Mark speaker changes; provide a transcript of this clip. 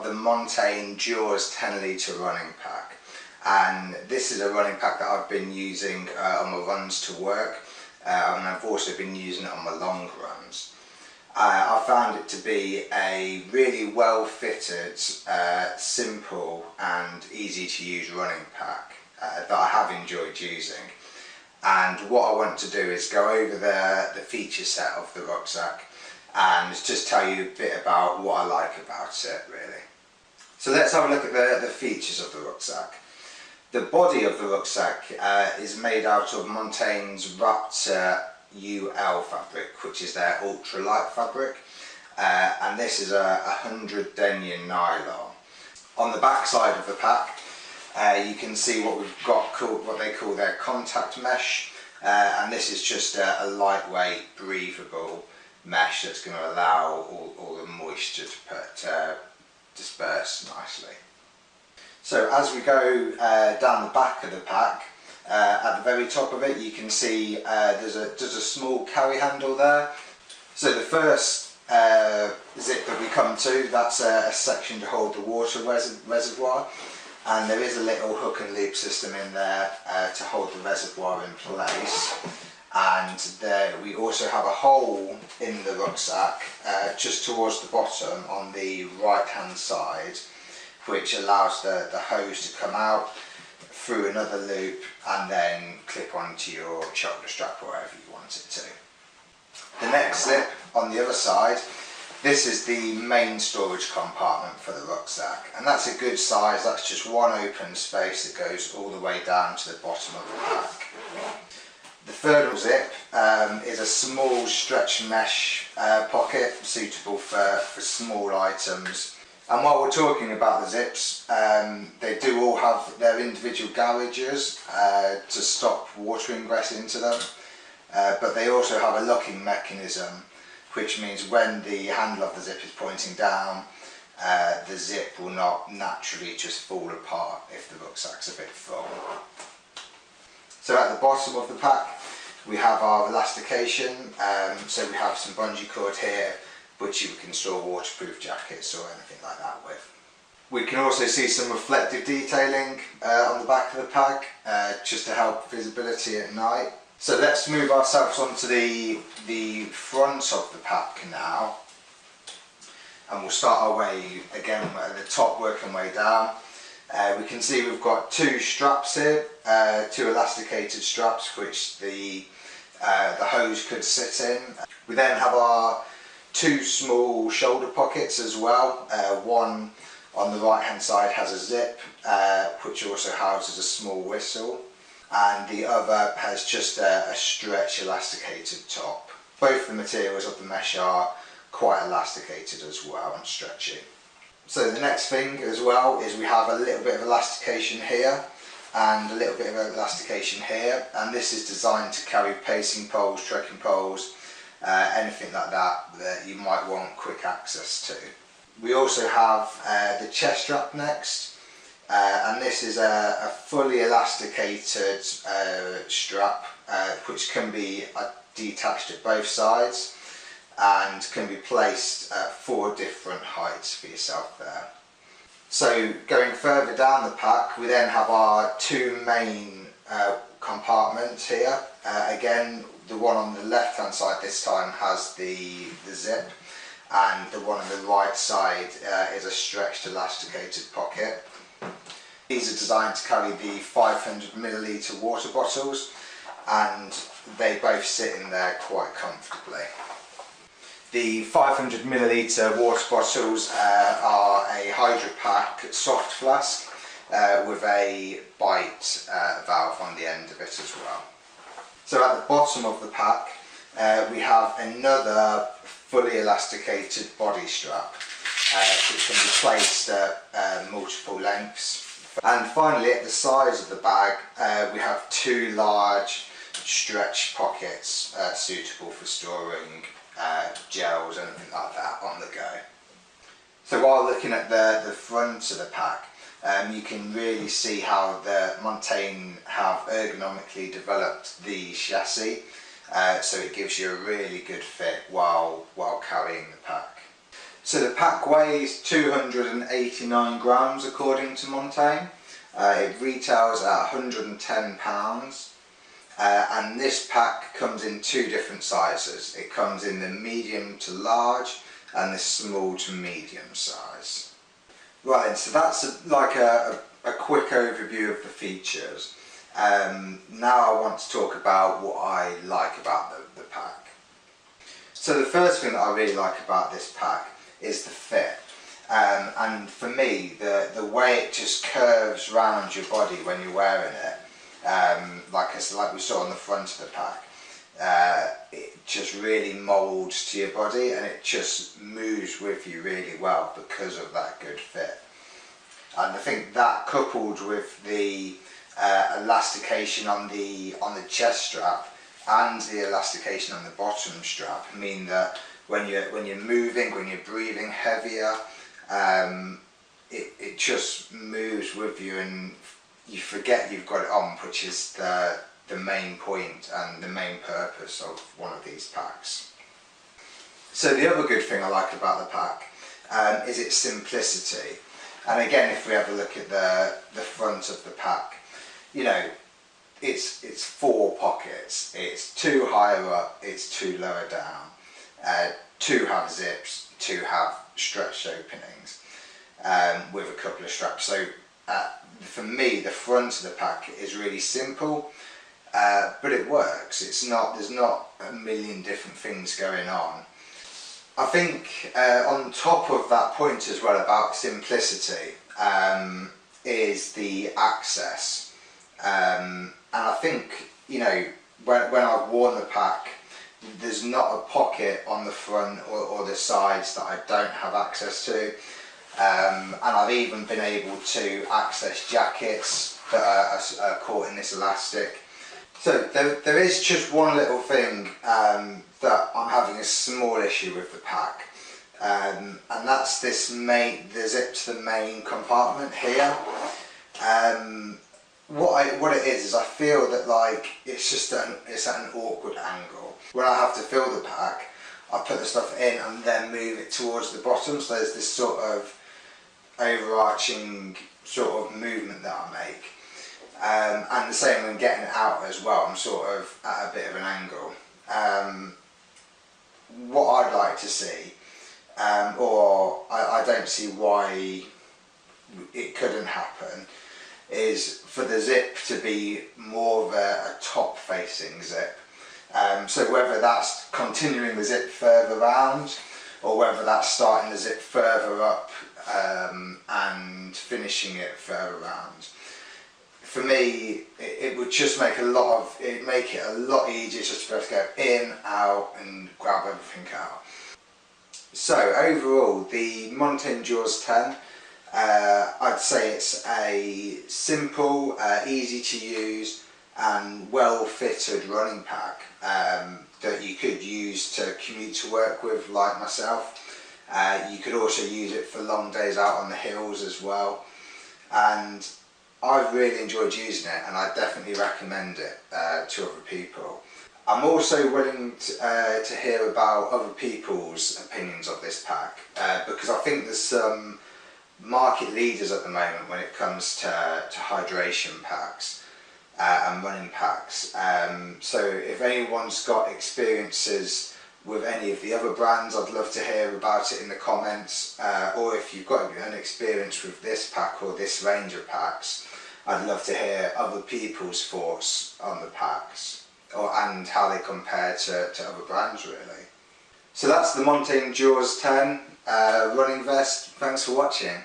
Speaker 1: the Montane Jaws 10 litre running pack, and this is a running pack that I've been using on my runs to work, and I've also been using it on my long runs. I found it to be a really well fitted, simple and easy to use running pack that I have enjoyed using. And what I want to do is go over the feature set of the rucksack and just tell you a bit about what I like about it, really. So let's have a look at the features of the rucksack. The body of the rucksack is made out of Montane's Raptor UL fabric, which is their ultralight fabric, and this is a 100 denier nylon. On the back side of the pack you can see what we've got called, what they call their contact mesh, and this is just a lightweight breathable mesh that's going to allow all the moisture to disperse nicely. So as we go down the back of the pack, at the very top of it you can see there's a small carry handle there. So the first zip that we come to, that's a section to hold the water reservoir, and there is a little hook and loop system in there to hold the reservoir in place. And we also have a hole in the rucksack just towards the bottom on the right hand side, which allows the hose to come out through another loop and then clip onto your shoulder strap or wherever you want it to. The next zip on the other side, this is the main storage compartment for the rucksack, and that's a good size. That's just one open space that goes all the way down to the bottom of the pack. The third zip is a small stretch mesh pocket suitable for small items. And while we're talking about the zips, they do all have their individual gouges to stop water ingress into them, but they also have a locking mechanism, which means when the handle of the zip is pointing down, the zip will not naturally just fall apart if the rucksack's a bit full. So at the bottom of the pack we have our elastication, so we have some bungee cord here which you can store waterproof jackets or anything like that with. We can also see some reflective detailing on the back of the pack, just to help visibility at night. So let's move ourselves onto the front of the pack now, and we'll start our way again at the top, working way down. We can see we've got two straps here, two elasticated straps which the hose could sit in. We then have our two small shoulder pockets as well. One on the right hand side has a zip which also houses a small whistle, and the other has just a stretch elasticated top. Both the materials of the mesh are quite elasticated as well and stretchy. So the next thing as well is we have a little bit of elastication here and a little bit of elastication here, and this is designed to carry pacing poles, trekking poles, anything like that that you might want quick access to. We also have the chest strap next, and this is a fully elasticated strap which can be detached at both sides and can be placed at 4 different heights for yourself there. So going further down the pack, we then have our two main compartments here. Again, the one on the left hand side this time has the zip, and the one on the right side is a stretched elasticated pocket. These are designed to carry the 500 milliliter water bottles, and they both sit in there quite comfortably. The 500 milliliter water bottles are a Hydro Pack soft flask with a bite valve on the end of it as well. So at the bottom of the pack we have another fully elasticated body strap which can be placed at multiple lengths. And finally, at the sides of the bag we have two large stretch pockets suitable for storing gels, anything like that on the go. So while looking at the front of the pack, you can really see how the Montane have ergonomically developed the chassis, so it gives you a really good fit while carrying the pack. So the pack weighs 289 grams according to Montane. It retails at £110. And this pack comes in two different sizes. It comes in the medium to large and the small to medium size. Right, so that's like a quick overview of the features. Now I want to talk about what I like about the pack. So the first thing that I really like about this pack is the fit. And for me, the way it just curves around your body when you're wearing it, like we saw on the front of the pack, it just really moulds to your body and it just moves with you really well because of that good fit. And I think that, coupled with the elastication on the chest strap and the elastication on the bottom strap, mean that when you're moving, when you're breathing heavier, it just moves with you and you forget you've got it on, which is the main point and the main purpose of one of these packs. So the other good thing I like about the pack is its simplicity. And again, if we have a look at the front of the pack, you know, it's 4 pockets. It's 2 higher up, it's 2 lower down. 2 have zips, 2 have stretched openings with a couple of straps. So for me, the front of the pack is really simple, but it works. There's not a million different things going on. I think on top of that point as well about simplicity is the access. And I think, you know, when I've worn the pack, there's not a pocket on the front or the sides that I don't have access to. And I've even been able to access jackets that are caught in this elastic. So there is just one little thing that I'm having a small issue with the pack, and that's the zip to the main compartment here. What it is I feel that like it's at an awkward angle. When I have to fill the pack, I put the stuff in and then move it towards the bottom, so there's this sort of overarching sort of movement that I make. And the same when getting it out as well, I'm sort of at a bit of an angle. What I'd like to see, or I don't see why it couldn't happen, is for the zip to be more of a top facing zip. So whether that's continuing the zip further round or whether that's starting the zip further up and finishing it further round. For me, it would just make it a lot easier just to be able to go in, out and grab everything out. So overall, the Montane Jaws 10, I'd say it's a simple, easy to use and well fitted running pack that you could use to commute to work with, like myself. You could also use it for long days out on the hills as well, and I've really enjoyed using it and I definitely recommend it to other people. I'm also willing to hear about other people's opinions of this pack because I think there's some market leaders at the moment when it comes to hydration packs and running packs. So if anyone's got experiences with any of the other brands, I'd love to hear about it in the comments, or if you've got an experience with this pack or this range of packs, I'd love to hear other people's thoughts on the packs and how they compare to other brands really. So that's the Montane Jaws 10 running vest. Thanks for watching.